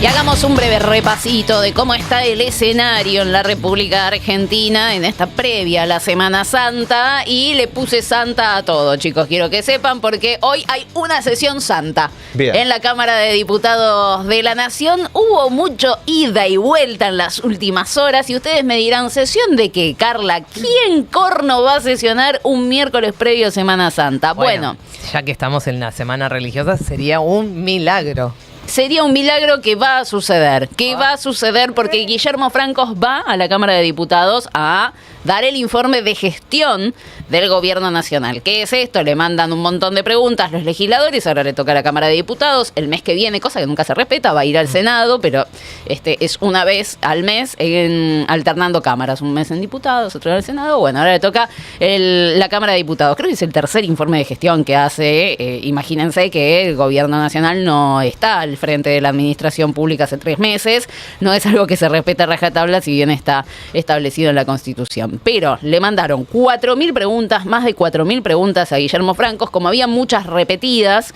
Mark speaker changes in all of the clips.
Speaker 1: Y hagamos un breve repasito de cómo está el escenario en la República Argentina en esta previa a la Semana Santa. Y le puse santa a todo, chicos, quiero que sepan, porque hoy hay una sesión santa. Bien. En la Cámara de Diputados de la Nación. Hubo mucho ida y vuelta en las últimas horas. Y ustedes me dirán, ¿sesión de qué, Carla? ¿Quién corno va a sesionar un miércoles previo a Semana Santa? Bueno,
Speaker 2: ya que estamos en la semana religiosa, sería un milagro.
Speaker 1: Sería un milagro que va a suceder. Que va a suceder porque Guillermo Francos va a la Cámara de Diputados a dar el informe de gestión del Gobierno Nacional. ¿Qué es esto? Le mandan un montón de preguntas los legisladores, ahora le toca a la Cámara de Diputados. El mes que viene, cosa que nunca se respeta, va a ir al Senado, pero es una vez al mes alternando cámaras. Un mes en diputados, otro en el Senado. Bueno, ahora le toca la Cámara de Diputados. Creo que es el tercer informe de gestión que hace. Imagínense que el Gobierno Nacional no está al frente de la administración pública hace 3 meses. No es algo que se respeta a rajatabla, si bien está establecido en la Constitución. Pero le mandaron 4.000 preguntas, más de 4.000 preguntas a Guillermo Francos. Como había muchas repetidas,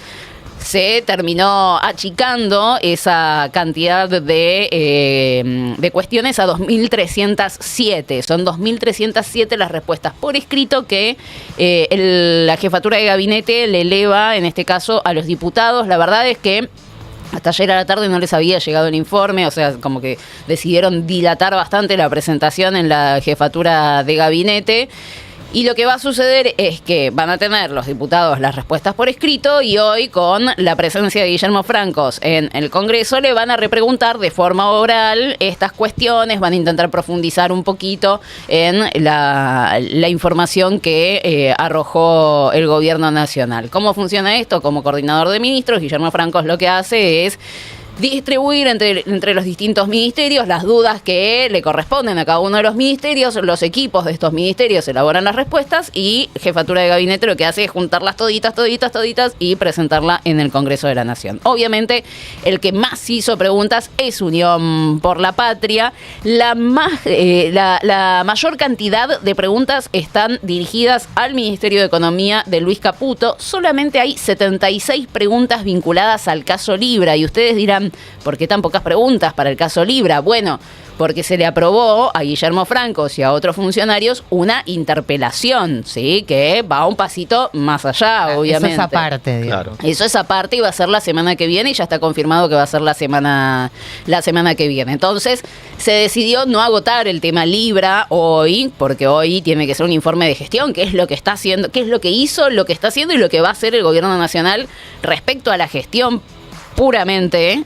Speaker 1: se terminó achicando esa cantidad de cuestiones a 2.307. Son 2.307 las respuestas por escrito que la jefatura de gabinete le eleva, en este caso, a los diputados. La verdad es que hasta ayer a la tarde no les había llegado el informe, o sea, como que decidieron dilatar bastante la presentación en la jefatura de gabinete. Y lo que va a suceder es que van a tener los diputados las respuestas por escrito y hoy, con la presencia de Guillermo Francos en el Congreso, le van a repreguntar de forma oral estas cuestiones, van a intentar profundizar un poquito en la información que arrojó el Gobierno Nacional. ¿Cómo funciona esto? Como coordinador de ministros, Guillermo Francos lo que hace es distribuir entre los distintos ministerios las dudas que le corresponden a cada uno de los ministerios. Los equipos de estos ministerios elaboran las respuestas y jefatura de gabinete lo que hace es juntarlas toditas y presentarla en el Congreso de la Nación. Obviamente, el que más hizo preguntas es Unión por la Patria. La mayor cantidad de preguntas están dirigidas al Ministerio de Economía de Luis Caputo. Solamente hay 76 preguntas vinculadas al caso Libra. Y ustedes dirán, ¿por qué tan pocas preguntas para el caso Libra? Bueno, porque se le aprobó a Guillermo Francos y a otros funcionarios una interpelación, ¿sí? Que va un pasito más allá, obviamente.
Speaker 2: Eso es aparte, digamos.
Speaker 1: Claro. Eso es aparte y va a ser la semana que viene y ya está confirmado que va a ser la semana que viene. Entonces, se decidió no agotar el tema Libra hoy, porque hoy tiene que ser un informe de gestión, qué es lo que está haciendo, qué es lo que hizo, lo que está haciendo y lo que va a hacer el Gobierno Nacional respecto a la gestión puramente,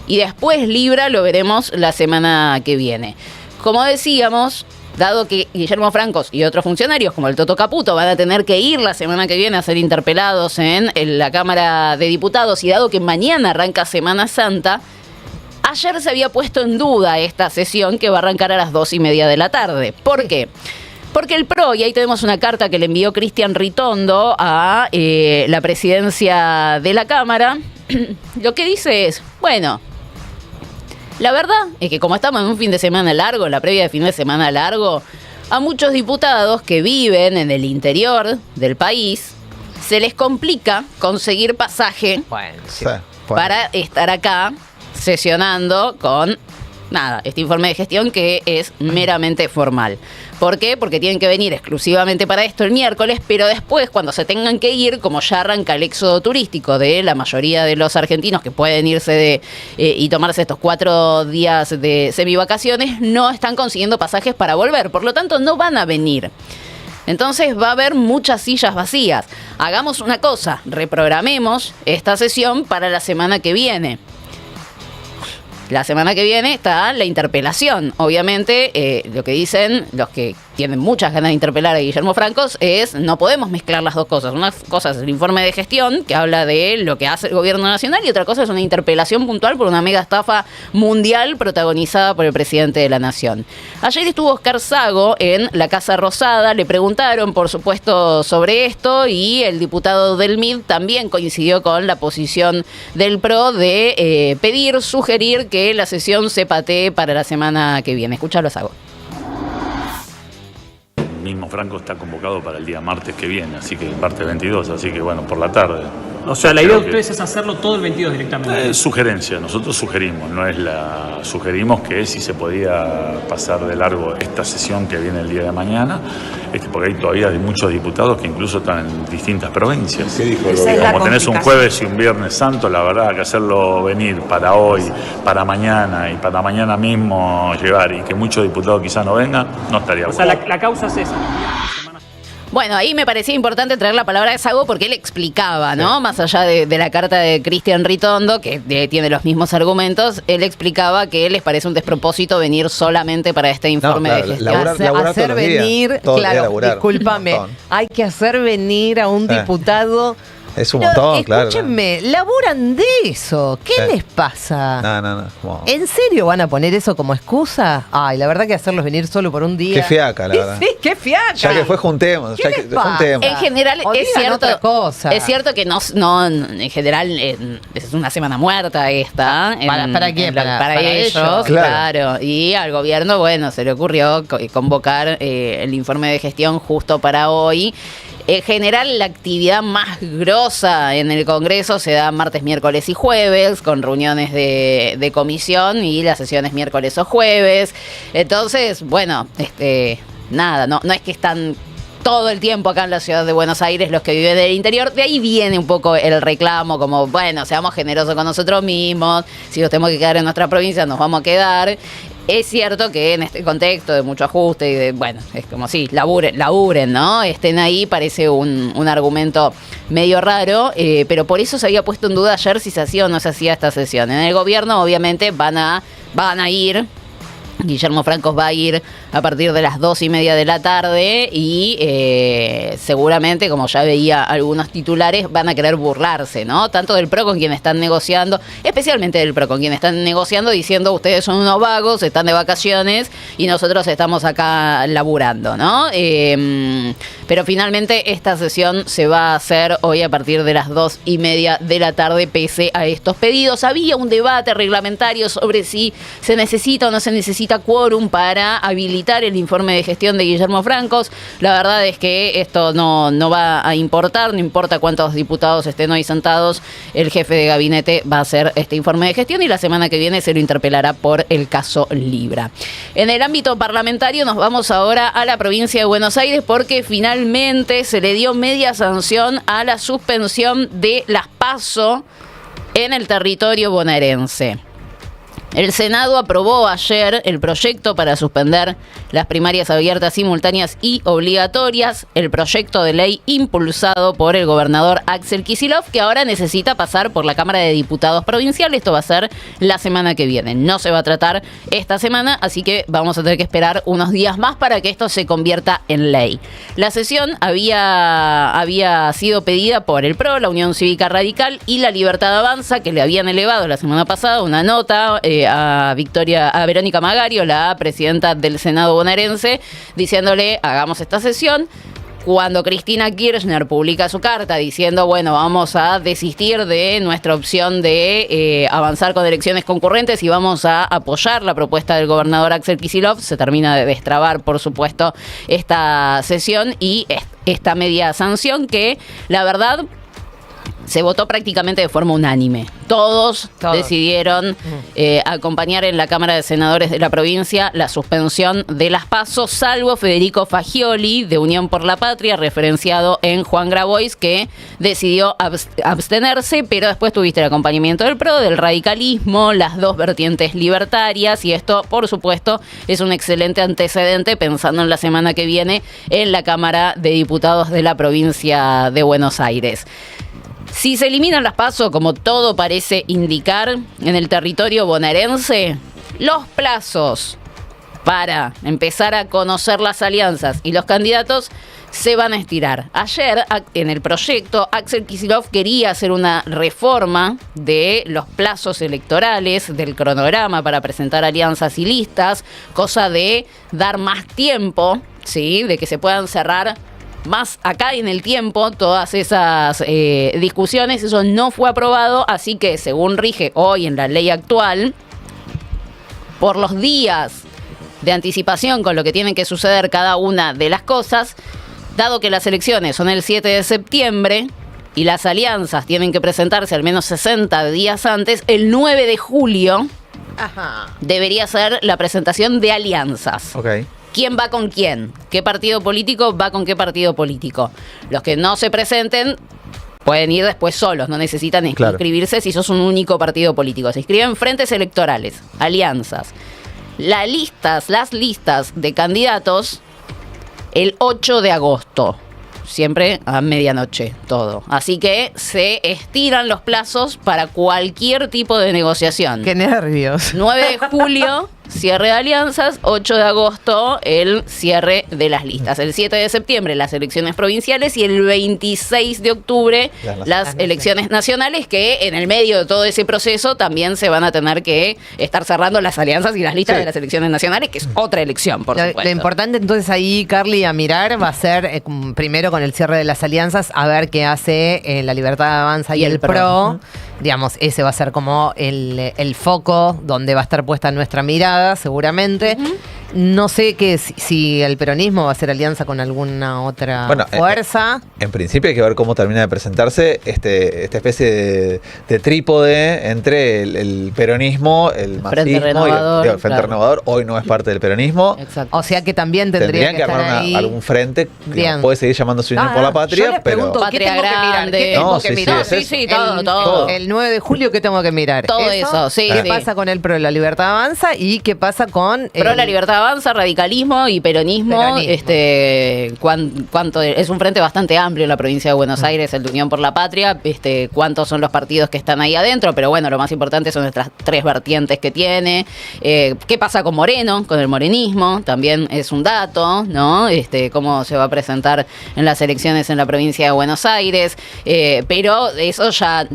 Speaker 1: y después Libra lo veremos la semana que viene. Como decíamos, dado que Guillermo Francos y otros funcionarios como el Toto Caputo van a tener que ir la semana que viene a ser interpelados en la Cámara de Diputados, y dado que mañana arranca Semana Santa, ayer se había puesto en duda esta sesión que va a arrancar a las 2:30 de la tarde. ¿Por qué? Porque el PRO, y ahí tenemos una carta que le envió Cristian Ritondo a la presidencia de la Cámara, lo que dice es, bueno, la verdad es que como estamos en un fin de semana largo, en la previa de fin de semana largo, a muchos diputados que viven en el interior del país se les complica conseguir pasaje para estar acá sesionando con este informe de gestión que es meramente formal. ¿Por qué? Porque tienen que venir exclusivamente para esto el miércoles, pero después, cuando se tengan que ir, como ya arranca el éxodo turístico de la mayoría de los argentinos que pueden irse y tomarse estos 4 días de semivacaciones, no están consiguiendo pasajes para volver. Por lo tanto, no van a venir. Entonces va a haber muchas sillas vacías. Hagamos una cosa, reprogramemos esta sesión para la semana que viene. La semana que viene está la interpelación. Obviamente, lo que dicen los que tienen muchas ganas de interpelar a Guillermo Francos es: no podemos mezclar las dos cosas. Una cosa es el informe de gestión, que habla de lo que hace el Gobierno Nacional, y otra cosa es una interpelación puntual por una mega estafa mundial protagonizada por el presidente de la Nación. Ayer estuvo Oscar Sago en la Casa Rosada, le preguntaron, por supuesto, sobre esto, y el diputado del MID también coincidió con la posición del PRO de sugerir que la sesión se patee para la semana que viene. Escúchalo, Sago.
Speaker 3: mismo Franco está convocado para el día martes que viene, así que el martes 22, así que bueno, por la tarde.
Speaker 4: O sea, la idea de ustedes es hacerlo todo el 22 directamente.
Speaker 3: Sugerencia, nosotros sugerimos, sugerimos que si se podía pasar de largo esta sesión que viene el día de mañana, porque hay todavía muchos diputados que incluso están en distintas provincias.
Speaker 5: ¿Qué dijo el
Speaker 3: gobierno? Como tenés un jueves y un viernes santo, la verdad que hacerlo venir para hoy, para mañana y para mañana mismo llegar y que muchos diputados quizás no vengan, no estaría bueno.
Speaker 4: O sea, la causa es esa.
Speaker 1: Bueno, ahí me parecía importante traer la palabra de Sago porque él explicaba, ¿no? Sí. Más allá de la carta de Cristian Ritondo, que tiene los mismos argumentos, él explicaba que les parece un despropósito venir solamente para este informe de gestión.
Speaker 2: Hacer venir, claro, discúlpame, hay que hacer venir a un diputado.
Speaker 5: Es un montón, claro.
Speaker 2: Escúchenme, laburan de eso. ¿Qué les pasa?
Speaker 5: No. Como...
Speaker 2: ¿En serio van a poner eso como excusa? Ay, la verdad que hacerlos venir solo por un día.
Speaker 5: Qué fiaca, la verdad.
Speaker 2: Sí, qué fiaca.
Speaker 5: Ya que fue, juntemos.
Speaker 1: En general, es cierto que no en general es una semana muerta esta.
Speaker 2: ¿Para quién?
Speaker 1: Para ellos, claro. Y al gobierno, bueno, se le ocurrió convocar el informe de gestión justo para hoy. En general, la actividad más grosa en el Congreso se da martes, miércoles y jueves, con reuniones de comisión y las sesiones miércoles o jueves. Entonces, bueno, nada, no es que están todo el tiempo acá en la ciudad de Buenos Aires los que viven del interior. De ahí viene un poco el reclamo, como, bueno, seamos generosos con nosotros mismos. Si nos tenemos que quedar en nuestra provincia, nos vamos a quedar. Es cierto que en este contexto de mucho ajuste y de, bueno, es como si laburen, ¿no? Estén ahí, parece un argumento medio raro, pero por eso se había puesto en duda ayer si se hacía o no se hacía esta sesión. En el gobierno, obviamente, van a ir. Guillermo Francos va a ir a partir de las 2:30 de la tarde y seguramente, como ya veía algunos titulares, van a querer burlarse, ¿no? Tanto del PRO con quien están negociando, especialmente del PRO con quien están negociando, diciendo ustedes son unos vagos, están de vacaciones y nosotros estamos acá laburando, ¿no? Pero finalmente esta sesión se va a hacer hoy a partir de las 2:30 de la tarde, pese a estos pedidos. Había un debate reglamentario sobre si se necesita o no se necesita quórum para habilitar el informe de gestión de Guillermo Francos. La verdad es que esto no va a importar, no importa cuántos diputados estén hoy sentados, el jefe de gabinete va a hacer este informe de gestión y la semana que viene se lo interpelará por el caso Libra. En el ámbito parlamentario nos vamos ahora a la provincia de Buenos Aires porque finalmente se le dio media sanción a la suspensión de las PASO en el territorio bonaerense. El Senado aprobó ayer el proyecto para suspender las primarias abiertas, simultáneas y obligatorias, el proyecto de ley impulsado por el gobernador Axel Kicillof, que ahora necesita pasar por la Cámara de Diputados Provincial. Esto va a ser la semana que viene. No se va a tratar esta semana, así que vamos a tener que esperar unos días más para que esto se convierta en ley. La sesión había sido pedida por el PRO, la Unión Cívica Radical y la Libertad Avanza, que le habían elevado la semana pasada una nota a Verónica Magario, la presidenta del Senado bonaerense, diciéndole hagamos esta sesión. Cuando Cristina Kirchner publica su carta diciendo, bueno, vamos a desistir de nuestra opción de avanzar con elecciones concurrentes y vamos a apoyar la propuesta del gobernador Axel Kicillof, se termina de destrabar, por supuesto, esta sesión y esta media sanción que, la verdad, se votó prácticamente de forma unánime. Todos decidieron acompañar en la Cámara de Senadores de la provincia la suspensión de las PASO, salvo Federico Fagioli, de Unión por la Patria, referenciado en Juan Grabois, que decidió abstenerse, pero después tuviste el acompañamiento del PRO, del radicalismo, las dos vertientes libertarias, y esto, por supuesto, es un excelente antecedente pensando en la semana que viene en la Cámara de Diputados de la provincia de Buenos Aires. Si se eliminan las PASO, como todo parece indicar, en el territorio bonaerense, los plazos para empezar a conocer las alianzas y los candidatos se van a estirar. Ayer, en el proyecto, Axel Kicillof quería hacer una reforma de los plazos electorales, del cronograma para presentar alianzas y listas, cosa de dar más tiempo, ¿sí?, de que se puedan cerrar más acá en el tiempo todas esas discusiones. Eso no fue aprobado, así que según rige hoy en la ley actual, por los días de anticipación con lo que tienen que suceder cada una de las cosas, dado que las elecciones son el 7 de septiembre y las alianzas tienen que presentarse al menos 60 días antes, el 9 de julio debería ser la presentación de alianzas.
Speaker 5: Okay.
Speaker 1: ¿Quién va con quién? ¿Qué partido político va con qué partido político? Los que no se presenten pueden ir después solos, no necesitan inscribirse si sos un único partido político. Se inscriben frentes electorales, alianzas. Las listas de candidatos el 8 de agosto. Siempre a medianoche, todo. Así que se estiran los plazos para cualquier tipo de negociación.
Speaker 2: ¡Qué nervios!
Speaker 1: 9 de julio, cierre de alianzas. 8 de agosto, el cierre de las listas. El 7 de septiembre, las elecciones provinciales. Y el 26 de octubre, las elecciones nacionales, que en el medio de todo ese proceso también se van a tener que estar cerrando las alianzas y las listas de las elecciones nacionales, que es otra elección, por supuesto.
Speaker 2: Lo importante entonces ahí, Carly, a mirar va a ser primero con el cierre de las alianzas, a ver qué hace La Libertad Avanza y el PRO. Digamos, ese va a ser como el foco donde va a estar puesta nuestra mirada, seguramente. No sé si el peronismo va a hacer alianza con alguna otra fuerza.
Speaker 5: En principio hay que ver cómo termina de presentarse esta especie de trípode entre el peronismo, el
Speaker 1: Frente
Speaker 5: Renovador, y el Frente Renovador. Hoy no es parte del peronismo.
Speaker 2: Exacto. O sea que también tendrían que
Speaker 5: armar
Speaker 2: ahí
Speaker 5: algún frente. Puede seguir llamándose Unión por la Patria,
Speaker 2: yo les pregunto,
Speaker 1: pero...
Speaker 2: ¿qué tengo que mirar? ¿Qué tengo que mirar?
Speaker 1: Sí, todo.
Speaker 2: El 9 de julio, ¿qué tengo que mirar?
Speaker 1: Todo eso, sí.
Speaker 2: ¿Qué pasa con el PRO, La Libertad Avanza? ¿Y qué pasa con
Speaker 1: PRO, La Libertad Avanza, radicalismo y peronismo. Cuánto es un frente bastante amplio en la provincia de Buenos Aires, el de Unión por la Patria. Cuántos son los partidos que están ahí adentro, pero bueno, lo más importante son nuestras tres vertientes que tiene. ¿Qué pasa con Moreno, con el morenismo? También es un dato, ¿no? Cómo se va a presentar en las elecciones en la provincia de Buenos Aires. Pero eso ya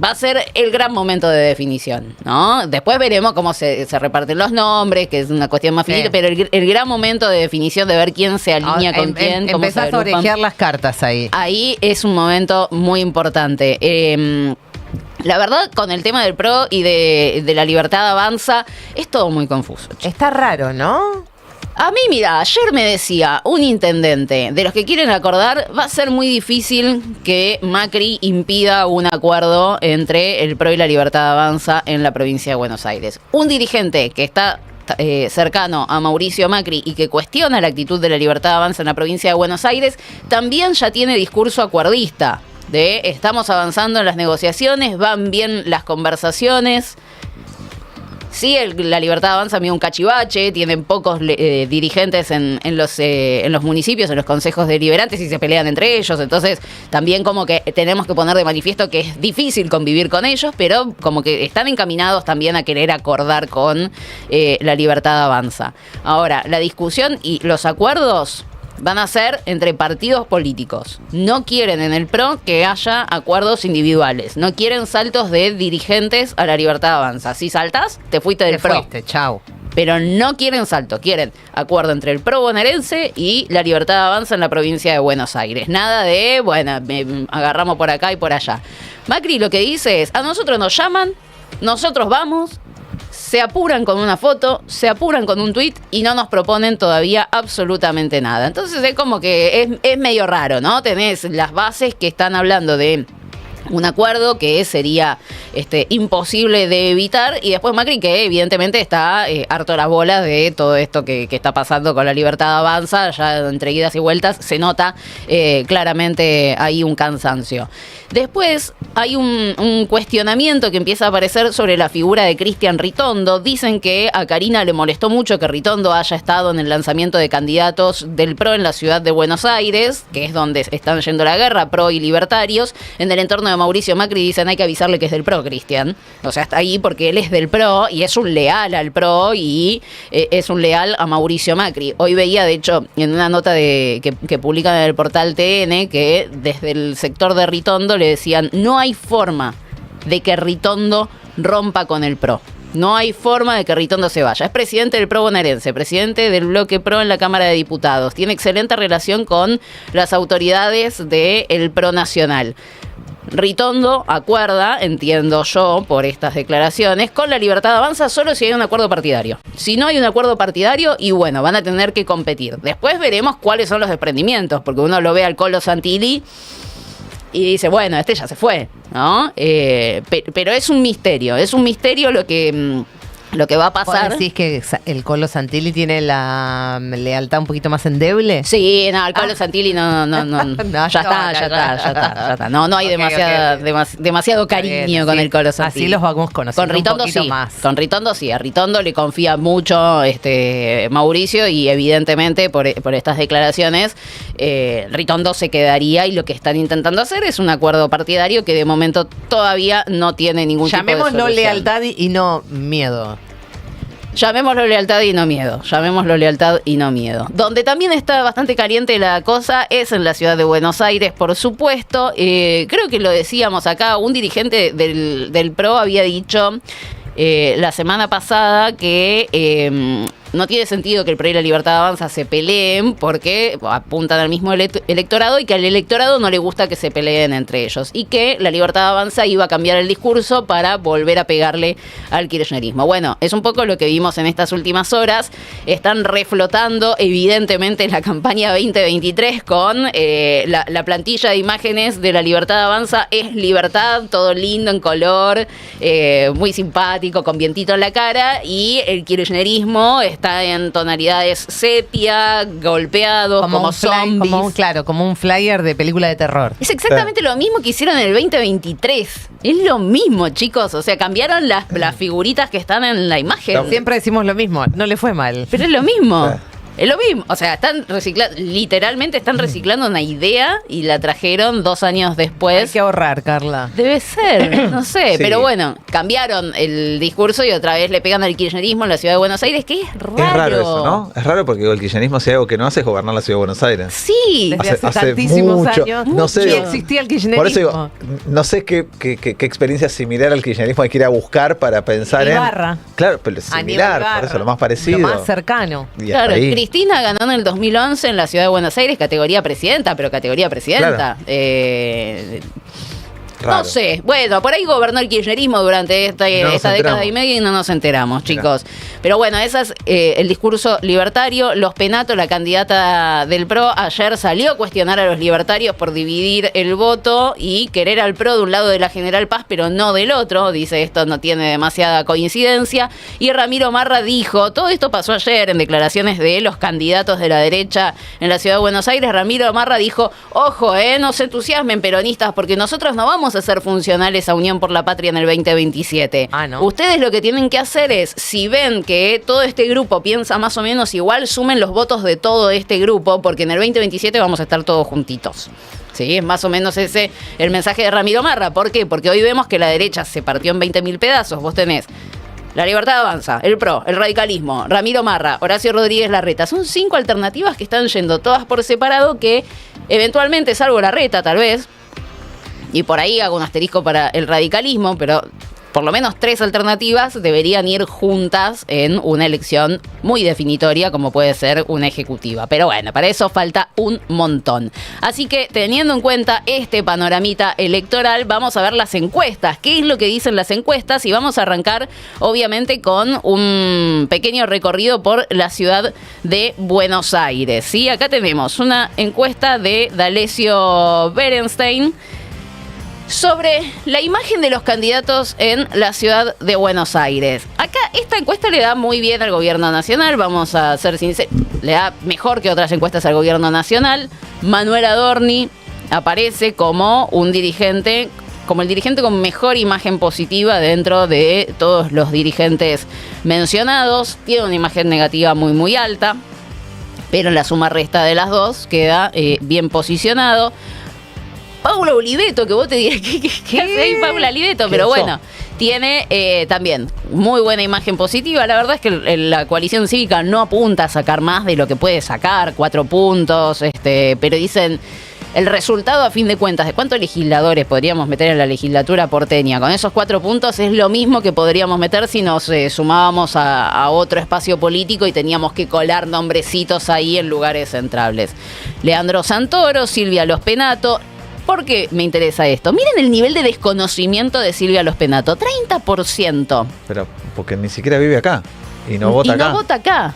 Speaker 1: va a ser el gran momento de definición, ¿no? Después veremos cómo se reparten los nombres, que es una cuestión más finita, pero el gran momento de definición de ver quién se alinea con quién.
Speaker 2: Empezás a orejear las cartas ahí.
Speaker 1: Ahí es un momento muy importante. La verdad, con el tema del PRO y de La Libertad Avanza, es todo muy confuso.
Speaker 2: Está raro, ¿no?
Speaker 1: A mí, mira, ayer me decía un intendente, de los que quieren acordar, va a ser muy difícil que Macri impida un acuerdo entre el PRO y La Libertad Avanza en la provincia de Buenos Aires. Un dirigente que está cercano a Mauricio Macri y que cuestiona la actitud de La Libertad Avanza en la provincia de Buenos Aires, también ya tiene discurso acuerdista, de estamos avanzando en las negociaciones, van bien las conversaciones. Sí, La Libertad Avanza mide un cachivache, tienen pocos dirigentes en los municipios, en los consejos deliberantes y se pelean entre ellos. Entonces, también como que tenemos que poner de manifiesto que es difícil convivir con ellos, pero como que están encaminados también a querer acordar con La Libertad Avanza. Ahora, la discusión y los acuerdos van a ser entre partidos políticos. No quieren en el PRO que haya acuerdos individuales. No quieren saltos de dirigentes a La Libertad Avanza. Si saltás, te fuiste del PRO.
Speaker 2: Chau.
Speaker 1: Pero no quieren salto, quieren acuerdo entre el PRO bonaerense y La Libertad Avanza en la provincia de Buenos Aires. Nada de, agarramos por acá y por allá. Macri lo que dice es, a nosotros nos llaman, nosotros vamos, se apuran con una foto, se apuran con un tuit y no nos proponen todavía absolutamente nada. Entonces es como que es medio raro, ¿no? Tenés las bases que están hablando de un acuerdo que sería imposible de evitar, y después Macri, que evidentemente está harto a las bolas de todo esto que está pasando con La Libertad Avanza, ya entre idas y vueltas se nota claramente ahí un cansancio. Después hay un cuestionamiento que empieza a aparecer sobre la figura de Cristian Ritondo. Dicen que a Karina le molestó mucho que Ritondo haya estado en el lanzamiento de candidatos del PRO en la ciudad de Buenos Aires, que es donde están yendo la guerra, PRO y libertarios. En el entorno de Mauricio Macri dicen hay que avisarle que es del PRO, Cristian. O sea, está ahí porque él es del PRO y es un leal al PRO y es un leal a Mauricio Macri. Hoy veía, de hecho, en una nota que publican en el portal TN, que desde el sector de Ritondo le decían, no hay forma de que Ritondo rompa con el PRO. No hay forma de que Ritondo se vaya. Es presidente del PRO bonaerense, presidente del bloque PRO en la Cámara de Diputados. Tiene excelente relación con las autoridades del PRO nacional. Ritondo acuerda, entiendo yo, por estas declaraciones, con La Libertad Avanza solo si hay un acuerdo partidario. Si no hay un acuerdo partidario, y bueno, van a tener que competir. Después veremos cuáles son los desprendimientos, porque uno lo ve al Colo Santilli y dice, bueno, este ya se fue, ¿no? Pero es un misterio lo que va a pasar.
Speaker 2: ¿Vos decís que el Colo Santilli tiene la lealtad un poquito más endeble?
Speaker 1: Sí, no, el Colo Santilli no, ya está. No hay demasiado cariño
Speaker 2: bien,
Speaker 1: con
Speaker 2: sí.
Speaker 1: el Colo Santilli.
Speaker 2: Así los vamos conociendo
Speaker 1: con Ritondo
Speaker 2: un poquito
Speaker 1: sí,
Speaker 2: más.
Speaker 1: Con Ritondo sí, a Ritondo le confía mucho Mauricio y evidentemente por estas declaraciones Ritondo se quedaría y lo que están intentando hacer es un acuerdo partidario que de momento todavía no tiene ningún tipo de
Speaker 2: Llamémoslo
Speaker 1: solución.
Speaker 2: lealtad y no miedo.
Speaker 1: Llamémoslo lealtad y no miedo. Donde también está bastante caliente la cosa es en la ciudad de Buenos Aires, por supuesto. Creo que lo decíamos acá, un dirigente del PRO había dicho la semana pasada que no tiene sentido que el PRO y la Libertad Avanza se peleen porque apuntan al mismo electorado y que al electorado no le gusta que se peleen entre ellos y que la Libertad Avanza iba a cambiar el discurso para volver a pegarle al kirchnerismo. Bueno, es un poco lo que vimos en estas últimas horas. Están reflotando evidentemente la campaña 2023 con la plantilla de imágenes de la Libertad Avanza es libertad, todo lindo en color, muy simpático, con vientito en la cara, y el kirchnerismo está en tonalidades sepia, golpeados, como zombies.
Speaker 2: Como un flyer de película de terror.
Speaker 1: Es exactamente lo mismo que hicieron en el 2023. Es lo mismo, chicos. O sea, cambiaron las figuritas que están en la imagen.
Speaker 2: Siempre decimos lo mismo, no le fue mal.
Speaker 1: Pero es lo mismo. Es lo mismo, o sea, están literalmente están reciclando una idea y la trajeron 2 años después.
Speaker 2: Hay que ahorrar, Carla.
Speaker 1: Debe ser, no sé,
Speaker 5: Sí.
Speaker 1: pero bueno, cambiaron el discurso y otra vez le pegan al kirchnerismo en la ciudad de Buenos Aires, que es raro.
Speaker 5: Es raro eso, ¿no? Es raro porque el kirchnerismo, si hay algo que no hace es gobernar la ciudad de Buenos Aires.
Speaker 1: Sí.
Speaker 2: Desde hace tantísimos
Speaker 5: mucho,
Speaker 2: años
Speaker 5: no sé,
Speaker 2: ni
Speaker 5: digo,
Speaker 2: existía el kirchnerismo.
Speaker 5: Por eso digo, no sé qué experiencia similar al kirchnerismo hay que ir a buscar para pensar
Speaker 2: Ibarra.
Speaker 5: en... Claro, pero similar,
Speaker 2: Aníbal
Speaker 5: por eso, lo
Speaker 2: Ibarra.
Speaker 5: más parecido.
Speaker 2: Lo más cercano.
Speaker 5: Y
Speaker 1: Claro,
Speaker 5: hasta ahí.
Speaker 1: Cristina ganó en el 2011 en la ciudad de Buenos Aires, categoría presidenta, pero categoría presidenta.
Speaker 5: Raro.
Speaker 1: No sé, bueno, por ahí gobernó el kirchnerismo durante esta década y media y no nos enteramos, chicos. Pero bueno, ese es el discurso libertario. Los Penato, la candidata del PRO, ayer salió a cuestionar a los libertarios por dividir el voto y querer al PRO de un lado de la General Paz, pero no del otro. Dice, esto no tiene demasiada coincidencia. Y Ramiro Marra dijo, todo esto pasó ayer en declaraciones de los candidatos de la derecha en la ciudad de Buenos Aires. Ramiro Marra dijo, ojo, no se entusiasmen peronistas, porque nosotros no vamos a ser funcionales a Unión por la Patria en el 2027.
Speaker 2: ¿no?
Speaker 1: Ustedes lo que tienen que hacer es, si ven que todo este grupo piensa más o menos igual, sumen los votos de todo este grupo, porque en el 2027 vamos a estar todos juntitos. Sí, es más o menos ese el mensaje de Ramiro Marra. ¿Por qué? Porque hoy vemos que la derecha se partió en 20.000 pedazos. Vos tenés La Libertad Avanza, el PRO, el radicalismo, Ramiro Marra, Horacio Rodríguez Larreta. Son 5 alternativas que están yendo todas por separado, que eventualmente, salvo Larreta tal vez, y por ahí hago un asterisco para el radicalismo, pero por lo menos 3 alternativas deberían ir juntas en una elección muy definitoria como puede ser una ejecutiva. Pero bueno, para eso falta un montón. Así que teniendo en cuenta este panoramita electoral, vamos a ver las encuestas. ¿Qué es lo que dicen las encuestas? Y vamos a arrancar obviamente con un pequeño recorrido por la ciudad de Buenos Aires. ¿Sí? Acá tenemos una encuesta de D'Alessio Berenstein sobre la imagen de los candidatos en la ciudad de Buenos Aires. Acá esta encuesta le da muy bien al gobierno nacional, vamos a ser sinceros, le da mejor que otras encuestas al gobierno nacional. Manuel Adorni aparece como un dirigente, como el dirigente con mejor imagen positiva dentro de todos los dirigentes mencionados. Tiene una imagen negativa muy muy alta, pero en la suma resta de las dos queda bien posicionado. Paula Oliveto, que vos te dirás, ¿qué hace ahí Paula Oliveto? Pero bueno, tiene también muy buena imagen positiva. La verdad es que la coalición cívica no apunta a sacar más de lo que puede sacar, 4 puntos, pero dicen, el resultado a fin de cuentas de cuántos legisladores podríamos meter en la legislatura porteña con esos 4 puntos es lo mismo que podríamos meter si nos sumábamos a otro espacio político y teníamos que colar nombrecitos ahí en lugares centrales. Leandro Santoro, Silvia Los Penato, ¿Por qué me interesa esto? Miren el nivel de desconocimiento de Silvia Lospenato, 30%.
Speaker 5: Pero porque ni siquiera vive acá y no vota acá.
Speaker 1: No vota acá.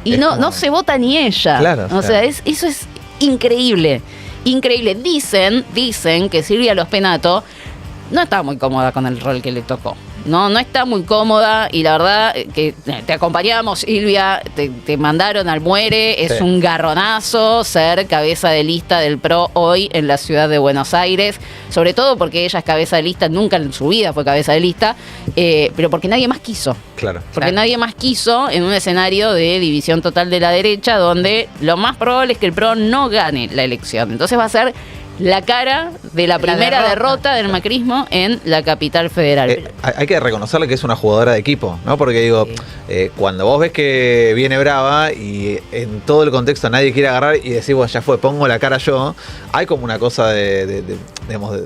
Speaker 1: Y
Speaker 5: Es
Speaker 1: no,
Speaker 5: como-
Speaker 1: no se vota ni ella.
Speaker 5: Claro,
Speaker 1: O sea, eso es increíble. Increíble. Dicen que Silvia Lospenato no está muy cómoda con el rol que le tocó. No está muy cómoda y la verdad que te acompañamos, Silvia, te mandaron al muere, es
Speaker 5: Sí.
Speaker 1: un garronazo ser cabeza de lista del PRO hoy en la ciudad de Buenos Aires, sobre todo porque ella es cabeza de lista, nunca en su vida fue cabeza de lista, pero porque nadie más quiso.
Speaker 5: Claro.
Speaker 1: Porque nadie más quiso en un escenario de división total de la derecha, donde lo más probable es que el PRO no gane la elección. Entonces va a ser la cara de la primera derrota del macrismo en la capital federal.
Speaker 5: Hay que reconocerle que es una jugadora de equipo, ¿no? Porque digo, cuando vos ves que viene brava y en todo el contexto nadie quiere agarrar y decís, bueno, ya fue, pongo la cara yo, hay como una cosa digamos,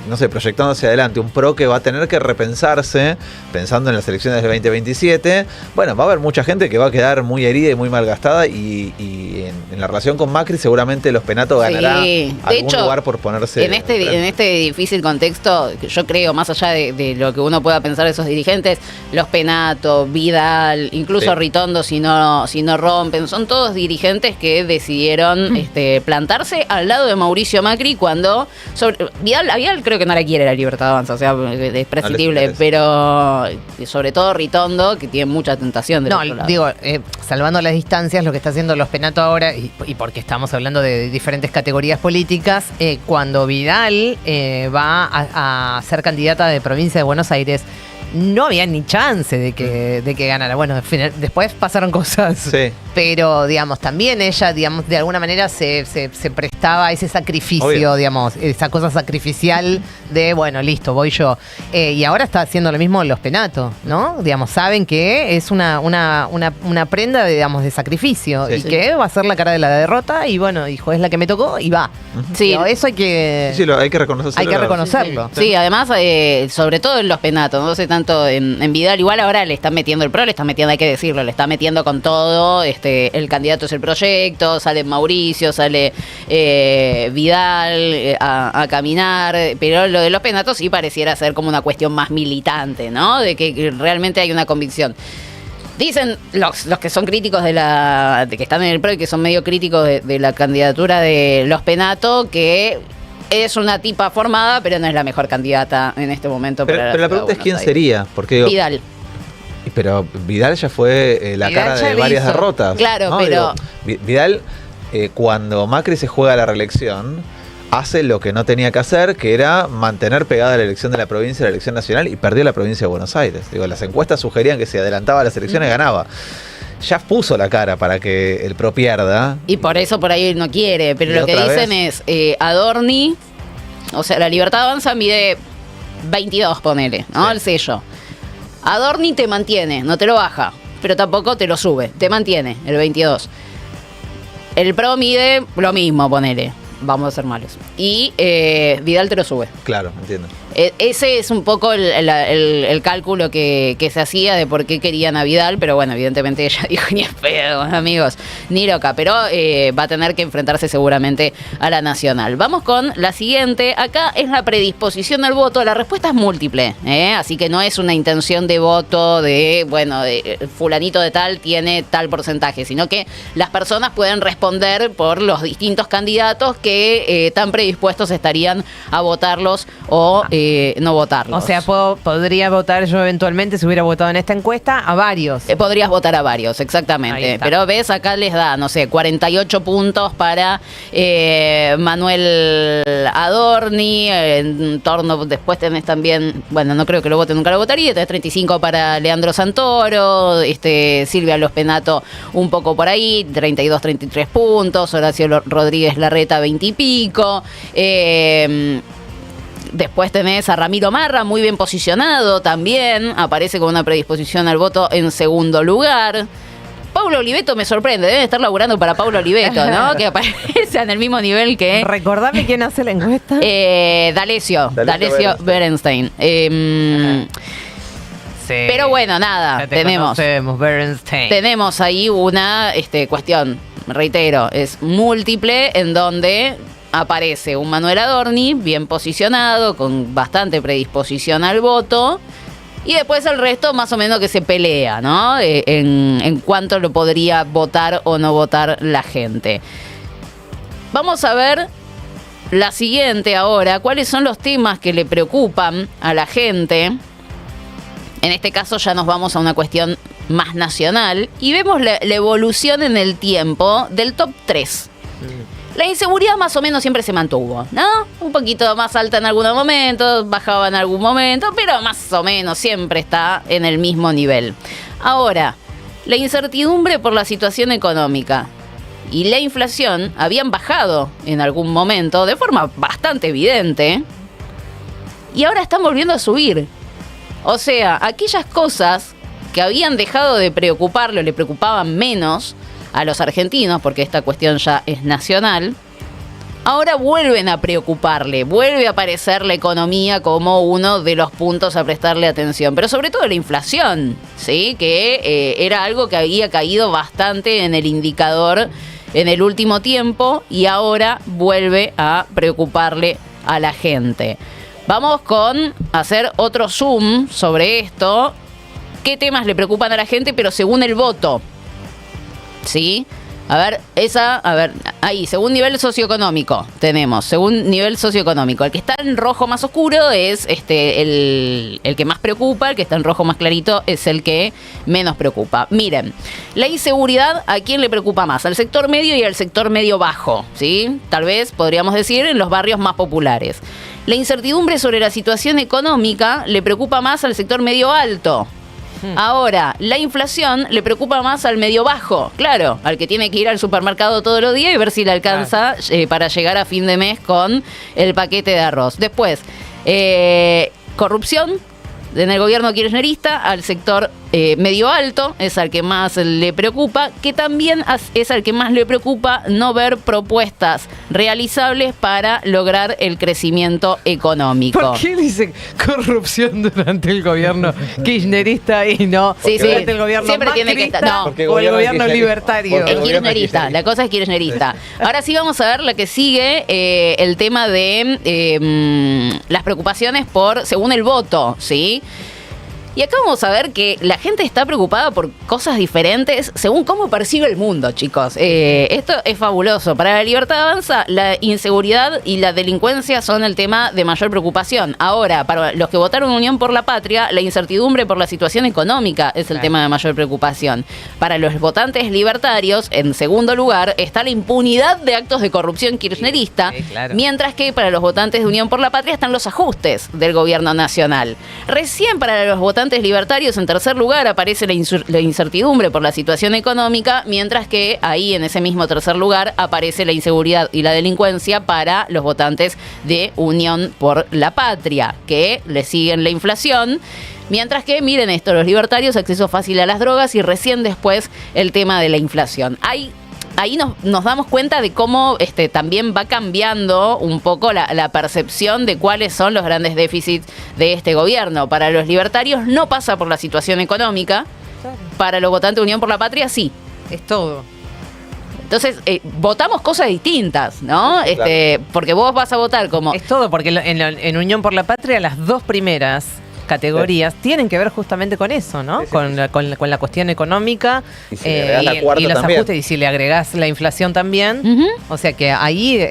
Speaker 5: no sé, proyectando hacia adelante, un PRO que va a tener que repensarse, pensando en las elecciones del 2027. Bueno, va a haber mucha gente que va a quedar muy herida y muy malgastada y en la relación con Macri seguramente Lospenato ganará
Speaker 1: Sí. De
Speaker 5: algún
Speaker 1: hecho,
Speaker 5: lugar por ponerse...
Speaker 1: en este difícil contexto, que yo creo, más allá de lo que uno pueda pensar de esos dirigentes, Lospenato, Vidal, incluso
Speaker 5: Sí.
Speaker 1: Ritondo, si no rompen, son todos dirigentes que decidieron plantarse al lado de Mauricio Macri cuando... Vidal creo que no la quiere la Libertad Avanza, o sea, es prescindible,
Speaker 5: interesa.
Speaker 1: pero sobre todo Ritondo, que tiene mucha tentación del
Speaker 2: No,
Speaker 1: otro lado.
Speaker 2: digo, salvando las distancias, lo que está haciendo Lospenato ahora, y porque estamos hablando de diferentes categorías políticas, cuando Vidal va a ser candidata de provincia de Buenos Aires, no había ni chance de que ganara. Bueno, después pasaron cosas.
Speaker 5: Sí.
Speaker 2: Pero, digamos, también ella, digamos, de alguna manera se prestaba a ese sacrificio,
Speaker 5: Obvio.
Speaker 2: digamos, esa cosa sacrificial de, bueno, listo, voy yo. Y ahora está haciendo lo mismo Lospenato, ¿no? Digamos, saben que es una prenda, digamos, de sacrificio
Speaker 5: Sí.
Speaker 2: y que va a ser la cara de la derrota y, bueno, dijo, es la que me tocó y va.
Speaker 1: Sí.
Speaker 2: Digo, eso hay que...
Speaker 5: Sí, hay que reconocerlo.
Speaker 2: Hay que reconocerlo.
Speaker 1: Sí, además, sobre todo en Lospenato, no sé tanto en Vidal, igual ahora le están metiendo el PRO, le están metiendo, hay que decirlo, le está metiendo con todo, el candidato es el proyecto, sale Mauricio, sale Vidal a caminar, pero lo de Lospenato sí pareciera ser como una cuestión más militante, ¿no? De que realmente hay una convicción. Dicen los que son críticos de que están en el PRO y que son medio críticos de la candidatura de Lospenato, que es una tipa formada, pero no es la mejor candidata en este momento.
Speaker 5: Pero la pregunta es quién sería, porque digo,
Speaker 1: Vidal.
Speaker 5: pero Vidal ya fue la
Speaker 2: Vidal
Speaker 5: cara
Speaker 2: ya
Speaker 5: de
Speaker 2: le
Speaker 5: varias
Speaker 2: hizo.
Speaker 5: derrotas.
Speaker 1: Claro,
Speaker 5: ¿no?
Speaker 1: pero-
Speaker 5: Digo, Vidal, cuando Macri se juega la reelección, hace lo que no tenía que hacer, que era mantener pegada la elección de la provincia a la elección nacional y perdió la provincia de Buenos Aires. Digo, las encuestas sugerían que si adelantaba a las elecciones ganaba. Ya puso la cara para que el PRO pierda.
Speaker 1: Y por eso por ahí no quiere. Pero
Speaker 5: Y
Speaker 1: lo que
Speaker 5: otra
Speaker 1: dicen
Speaker 5: vez-
Speaker 1: es, Adorni, o sea, la Libertad Avanza mide 22, ponele, ¿no?
Speaker 5: Sí.
Speaker 1: El sello. Adorni te mantiene, no te lo baja, pero tampoco te lo sube, te mantiene el 22. El PRO mide lo mismo, ponele. Vamos a ser malos. Y Vidal te lo sube.
Speaker 5: Claro, entiendo.
Speaker 1: Ese es un poco el cálculo que se hacía de por qué querían a Vidal, pero bueno, evidentemente ella dijo, ni es pedo, amigos, ni loca, pero va a tener que enfrentarse seguramente a la nacional. Vamos con la siguiente. Acá es la predisposición al voto. La respuesta es múltiple, así que no es una intención de voto de, bueno, de fulanito de tal tiene tal porcentaje, sino que las personas pueden responder por los distintos candidatos que tan predispuestos estarían a votarlos o no votarlos.
Speaker 2: O sea, podría votar yo eventualmente, si hubiera votado en esta encuesta, a varios.
Speaker 1: Podrías votar a varios,
Speaker 2: Ahí
Speaker 1: exactamente.
Speaker 2: está.
Speaker 1: Pero ves, acá les da, no sé, 48 puntos para Manuel Adorni, en torno, después tenés también, bueno, no creo que lo vote, nunca lo votaría, tenés 35 para Leandro Santoro, Silvia Lospenato un poco por ahí, 32, 33 puntos, Horacio Rodríguez Larreta 20 y pico, después tenés a Ramiro Marra, muy bien posicionado también, aparece con una predisposición al voto en segundo lugar. Paulo Oliveto me sorprende, deben estar laburando para Paulo Oliveto, ¿no? Que aparece en el mismo nivel que
Speaker 2: Recordame quién hace la encuesta.
Speaker 1: D'Alessio Berenstein.
Speaker 2: Sí.
Speaker 1: Pero bueno, nada,
Speaker 2: Ya te conocemos, Bernstein.
Speaker 1: tenemos ahí una cuestión, reitero, es múltiple en donde aparece un Manuel Adorni bien posicionado, con bastante predisposición al voto, y después el resto más o menos que se pelea, ¿no? En cuánto lo podría votar o no votar la gente. Vamos a ver la siguiente ahora, cuáles son los temas que le preocupan a la gente. En este caso ya nos vamos a una cuestión más nacional y vemos la evolución en el tiempo del top 3. La inseguridad más o menos siempre se mantuvo, ¿no? Un poquito más alta en algunos momentos, bajaba en algún momento, pero más o menos siempre está en el mismo nivel. Ahora, la incertidumbre por la situación económica y la inflación habían bajado en algún momento de forma bastante evidente y ahora están volviendo a subir. O sea, aquellas cosas que habían dejado de preocuparle o le preocupaban menos a los argentinos, porque esta cuestión ya es nacional, ahora vuelven a preocuparle, vuelve a aparecer la economía como uno de los puntos a prestarle atención, pero sobre todo la inflación, ¿sí? Que era algo que había caído bastante en el indicador en el último tiempo y ahora vuelve a preocuparle a la gente. Vamos con hacer otro zoom sobre esto. ¿Qué temas le preocupan a la gente, pero según el voto? ¿Sí? Ahí, según nivel socioeconómico, tenemos, según nivel socioeconómico. El que está en rojo más oscuro es el que más preocupa, el que está en rojo más clarito es el que menos preocupa. Miren, la inseguridad, ¿a quién le preocupa más? Al sector medio y al sector medio bajo, ¿sí? Tal vez podríamos decir en los barrios más populares. La incertidumbre sobre la situación económica le preocupa más al sector medio alto. Ahora, la inflación le preocupa más al medio bajo, claro, al que tiene que ir al supermercado todos los días y ver si le alcanza para llegar a fin de mes con el paquete de arroz. Después, corrupción en el gobierno kirchnerista al sector medio alto, es al que más le preocupa, que también es al que más le preocupa no ver propuestas realizables para lograr el crecimiento económico.
Speaker 2: ¿Por qué dice corrupción durante el gobierno kirchnerista y no durante el gobierno
Speaker 1: siempre tiene que estar, no,
Speaker 2: o el gobierno libertario?
Speaker 1: Es kirchnerista, la cosa es kirchnerista. Ahora sí vamos a ver la que sigue, el tema de las preocupaciones según el voto, ¿sí? Y acá vamos a ver que la gente está preocupada por cosas diferentes según cómo percibe el mundo, chicos. Esto es fabuloso. Para la Libertad Avanza, la inseguridad y la delincuencia son el tema de mayor preocupación. Ahora, para los que votaron Unión por la Patria, la incertidumbre por la situación económica es el tema de mayor preocupación. Para los votantes libertarios, en segundo lugar, está la impunidad de actos de corrupción kirchnerista, mientras que para los votantes de Unión por la Patria están los ajustes del gobierno nacional. Recién para los votantes libertarios, en tercer lugar, aparece la incertidumbre por la situación económica, mientras que ahí, en ese mismo tercer lugar, aparece la inseguridad y la delincuencia para los votantes de Unión por la Patria, que le siguen la inflación. Mientras que, miren esto, los libertarios, acceso fácil a las drogas y recién después el tema de la inflación. Ahí nos damos cuenta de cómo también va cambiando un poco la percepción de cuáles son los grandes déficits de este gobierno. Para los libertarios no pasa por la situación económica, para los votantes de Unión por la Patria sí.
Speaker 2: Es todo.
Speaker 1: Entonces, votamos cosas distintas, ¿no? Porque vos vas a votar como...
Speaker 2: Es todo, porque en Unión por la Patria las dos primeras categorías tienen que ver justamente con eso, ¿no? Con la cuestión económica
Speaker 5: y, si y
Speaker 2: los
Speaker 5: también.
Speaker 2: ajustes, y si le agregás la inflación también. O sea que ahí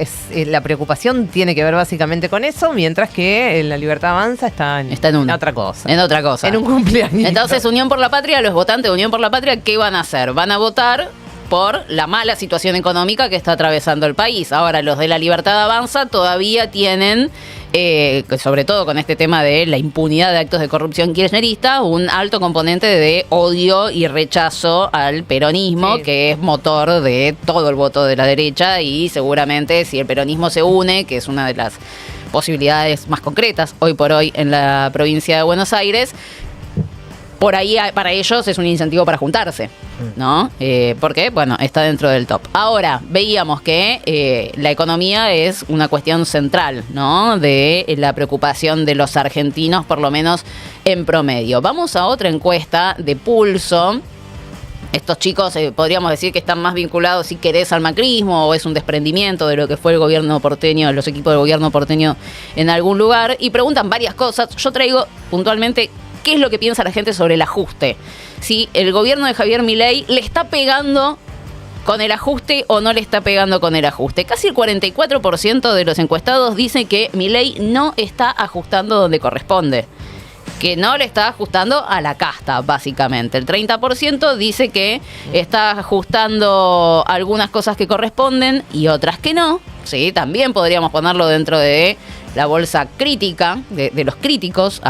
Speaker 2: la preocupación tiene que ver básicamente con eso, mientras que la Libertad Avanza está en otra cosa.
Speaker 1: En otra cosa.
Speaker 2: En un cumpleaños.
Speaker 1: Entonces, Unión por la Patria, los votantes de Unión por la Patria, ¿qué van a hacer? Van a votar por la mala situación económica que está atravesando el país. Ahora, los de la Libertad Avanza todavía tienen, sobre todo con este tema de la impunidad de actos de corrupción kirchnerista, un alto componente de odio y rechazo al peronismo, que es motor de todo el voto de la derecha, y seguramente si el peronismo se une, que es una de las posibilidades más concretas hoy por hoy en la provincia de Buenos Aires, por ahí para ellos es un incentivo para juntarse, ¿no? Porque, bueno, está dentro del top. Ahora, veíamos que la economía es una cuestión central, ¿no? De la preocupación de los argentinos, por lo menos en promedio. Vamos a otra encuesta de Pulso, Estos chicos podríamos decir que están más vinculados, si querés, al macrismo, o es un desprendimiento de lo que fue el gobierno porteño, los equipos del gobierno porteño en algún lugar, y preguntan varias cosas. Yo traigo puntualmente qué es lo que piensa la gente sobre el ajuste. Si el gobierno de Javier Milei le está pegando con el ajuste o no le está pegando con el ajuste. Casi el 44% de los encuestados dicen que Milei no está ajustando donde corresponde, que no le está ajustando a la casta, básicamente. El 30% dice que está ajustando algunas cosas que corresponden y otras que no. Sí, también podríamos ponerlo dentro de la bolsa crítica, de los críticos,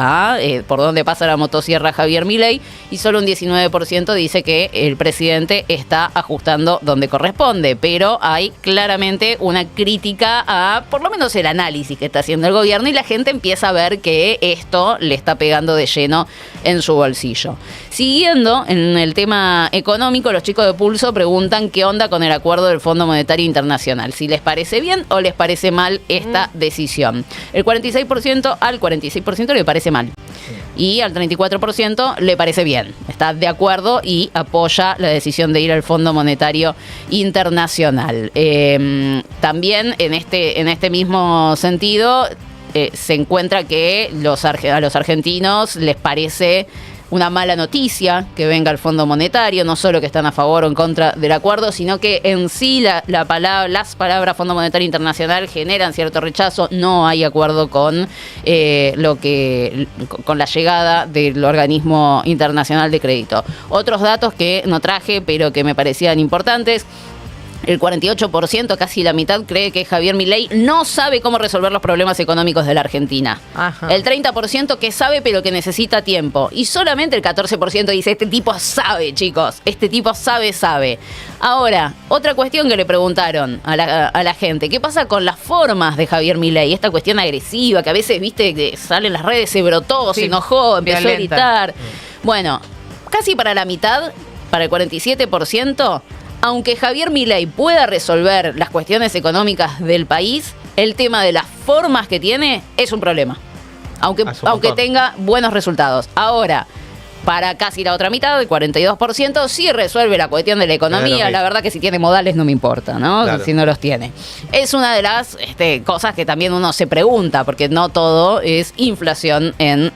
Speaker 1: por donde pasa la motosierra Javier Milei, y solo un 19% dice que el presidente está ajustando donde corresponde, pero hay claramente una crítica a, por lo menos, el análisis que está haciendo el gobierno, y la gente empieza a ver que esto le está pegando de lleno en su bolsillo. Siguiendo en el tema económico, los chicos de Pulso preguntan qué onda con el acuerdo del Fondo Monetario Internacional, si les parece bien o les parece mal esta decisión. El 46% le parece mal y al 34% le parece bien. Está de acuerdo y apoya la decisión de ir al Fondo Monetario Internacional. También en este mismo sentido se encuentra que a los argentinos les parece una mala noticia que venga el Fondo Monetario, no solo que están a favor o en contra del acuerdo, sino que en sí las palabras Fondo Monetario Internacional generan cierto rechazo. No hay acuerdo con con la llegada del organismo internacional de crédito. Otros datos que no traje, pero que me parecían importantes. El 48%, casi la mitad, cree que Javier Milei no sabe cómo resolver los problemas económicos de la Argentina. Ajá. El 30% que sabe, pero que necesita tiempo. Y solamente el 14% dice, este tipo sabe, chicos. Este tipo sabe. Ahora, otra cuestión que le preguntaron a la gente. ¿Qué pasa con las formas de Javier Milei? Esta cuestión agresiva que a veces, viste, que sale en las redes, se brotó, sí, se enojó, empezó a gritar. Bueno, casi para la mitad, para el 47%... Aunque Javier Milei pueda resolver las cuestiones económicas del país, el tema de las formas que tiene es un problema. Aunque tenga buenos resultados. Ahora, para casi la otra mitad, el 42%, sí resuelve la cuestión de la economía. La verdad que si tiene modales no me importa, ¿no? Claro. Si no los tiene. Es una de las cosas que también uno se pregunta, porque no todo es inflación en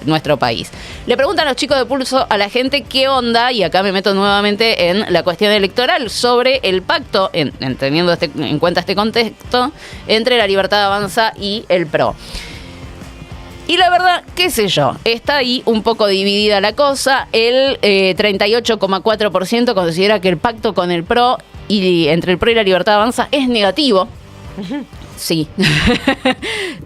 Speaker 1: nuestro país. Le preguntan los chicos de Pulso a la gente qué onda, y acá me meto nuevamente en la cuestión electoral, sobre el pacto, teniendo en cuenta este contexto, entre la Libertad Avanza y el PRO. Y la verdad, qué sé yo, está ahí un poco dividida la cosa. El 38,4% considera que el pacto con el PRO entre el PRO y la Libertad Avanza es negativo. Sí,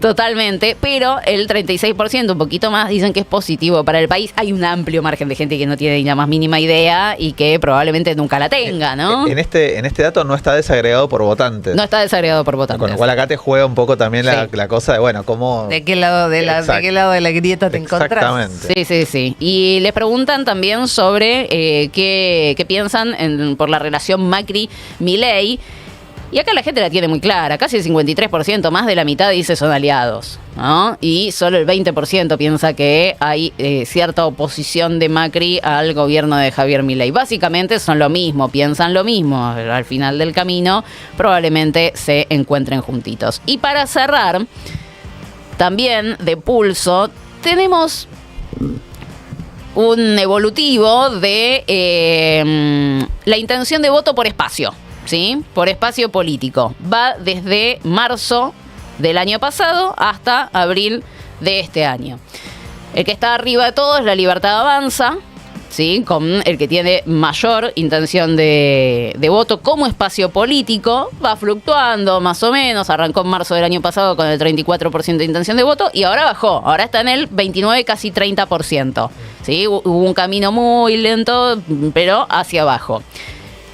Speaker 1: totalmente, pero el 36%, un poquito más, dicen que es positivo para el país. Hay un amplio margen de gente que no tiene ni la más mínima idea y que probablemente nunca la tenga, ¿no? En este
Speaker 5: dato no está desagregado por votantes.
Speaker 1: No está desagregado por votantes.
Speaker 5: Con lo cual acá te juega un poco también la cosa de, bueno, cómo...
Speaker 2: ¿De qué lado de la grieta te encontrás?
Speaker 5: Exactamente.
Speaker 1: Sí. Y les preguntan también sobre qué piensan por la relación Macri-Milei. Y acá la gente la tiene muy clara, casi el 53%, más de la mitad dice son aliados, ¿no? Y solo el 20% piensa que hay cierta oposición de Macri al gobierno de Javier Milei. Básicamente son lo mismo, piensan lo mismo. Al final del camino probablemente se encuentren juntitos. Y para cerrar, también de Pulso, tenemos un evolutivo de la intención de voto por espacio. ¿Sí? Por espacio político. Va desde marzo del año pasado hasta abril de este año. El que está arriba de todo es la Libertad Avanza, ¿sí? Con el que tiene mayor intención de voto como espacio político. Va fluctuando más o menos. Arrancó en marzo del año pasado con el 34% de intención de voto y ahora bajó. Ahora está en el 29, casi 30%. ¿Sí? Hubo un camino muy lento, pero hacia abajo.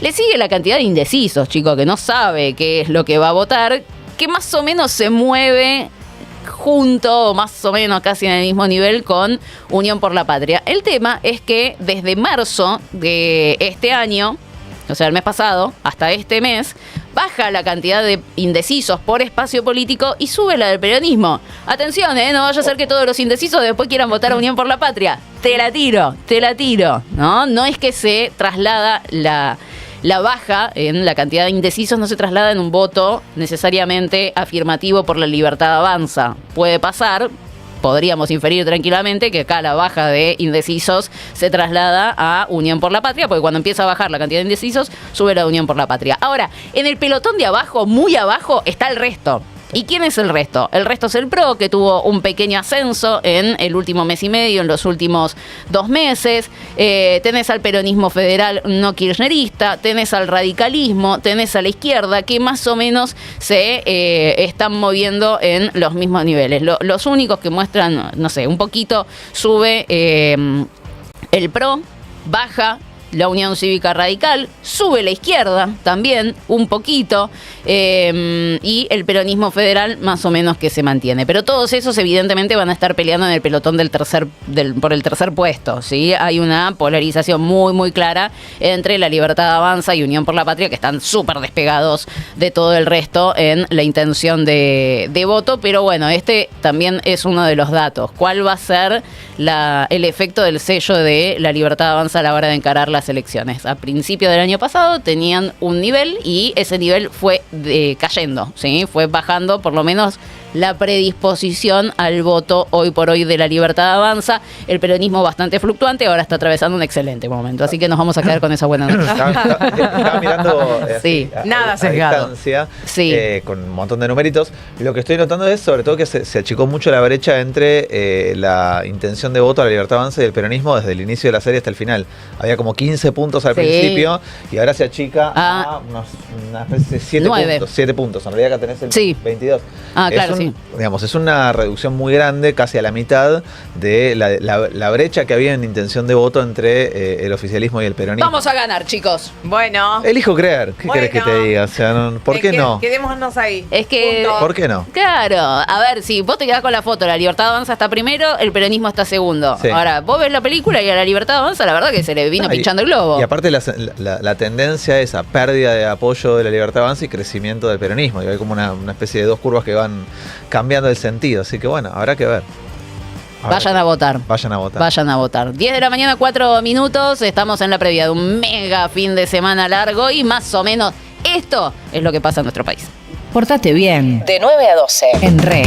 Speaker 1: Le sigue la cantidad de indecisos, chicos, que no sabe qué es lo que va a votar, que más o menos se mueve junto, más o menos casi en el mismo nivel, con Unión por la Patria. El tema es que desde marzo de este año, o sea, el mes pasado, hasta este mes, baja la cantidad de indecisos por espacio político y sube la del peronismo. Atención, no vaya a ser que todos los indecisos después quieran votar a Unión por la Patria. Te la tiro, ¿no? No es que se traslada la baja en la cantidad de indecisos, no se traslada en un voto necesariamente afirmativo por La Libertad Avanza. Puede pasar, podríamos inferir tranquilamente que acá la baja de indecisos se traslada a Unión por la Patria, porque cuando empieza a bajar la cantidad de indecisos, sube la Unión por la Patria. Ahora, en el pelotón de abajo, muy abajo, está el resto. ¿Y quién es el resto? El resto es el PRO, que tuvo un pequeño ascenso en el último mes y medio, en los últimos 2 meses. Tenés al peronismo federal no kirchnerista, tenés al radicalismo, tenés a la izquierda, que más o menos se están moviendo en los mismos niveles. Los únicos que muestran, no sé, un poquito sube el PRO, baja la Unión Cívica Radical, sube la izquierda también un poquito, y el peronismo federal más o menos que se mantiene. Pero todos esos evidentemente van a estar peleando en el pelotón por el tercer puesto, ¿sí? Hay una polarización muy muy clara entre La Libertad Avanza y Unión por la Patria, que están súper despegados de todo el resto en la intención de voto. Pero bueno, este también es uno de los datos. ¿Cuál va a ser el efecto del sello de La Libertad Avanza a la hora de encarar las elecciones? A principio del año pasado tenían un nivel y ese nivel fue cayendo, ¿sí? Fue bajando por lo menos la predisposición al voto hoy por hoy de La Libertad Avanza. El peronismo bastante fluctuante, ahora está atravesando un excelente momento, así que nos vamos a quedar con esa buena noticia.
Speaker 5: Estaba mirando
Speaker 1: sí.
Speaker 2: Nada sesgado.
Speaker 5: Distancia,
Speaker 1: sí.
Speaker 5: Con un montón de numeritos. Lo que estoy notando es sobre todo que se achicó mucho la brecha entre la intención de voto a La Libertad Avanza y el peronismo desde el inicio de la serie hasta el final. Había como 15 puntos al principio y ahora se achica a una especie de 7 puntos. En realidad acá tenés el 22.
Speaker 1: Claro,
Speaker 5: digamos, es una reducción muy grande, casi a la mitad de la brecha que había en intención de voto entre el oficialismo y el peronismo.
Speaker 1: Vamos a ganar, chicos.
Speaker 2: Bueno.
Speaker 5: Elijo creer. ¿Qué querés que te diga? O sea, ¿por qué no?
Speaker 2: Quedémonos ahí.
Speaker 1: Es que...
Speaker 2: Punto.
Speaker 5: ¿Por qué no?
Speaker 1: Claro. A ver, si vos te quedás con la foto, La Libertad Avanza está primero, el peronismo está segundo.
Speaker 5: Sí.
Speaker 1: Ahora, vos ves la película y a La Libertad Avanza, la verdad que se le vino pinchando el globo.
Speaker 5: Y aparte la tendencia es a pérdida de apoyo de La Libertad Avanza y crecimiento del peronismo. Y hay como una especie de dos curvas que van cambiando el sentido. Así que bueno, habrá que ver.
Speaker 1: Vayan a votar.
Speaker 5: Vayan a votar.
Speaker 1: Vayan a votar. 10 de la mañana, 4 minutos. Estamos en la previa de un mega fin de semana largo y más o menos esto es lo que pasa en nuestro país.
Speaker 6: Portate bien.
Speaker 7: De 9 a 12.
Speaker 6: En Re.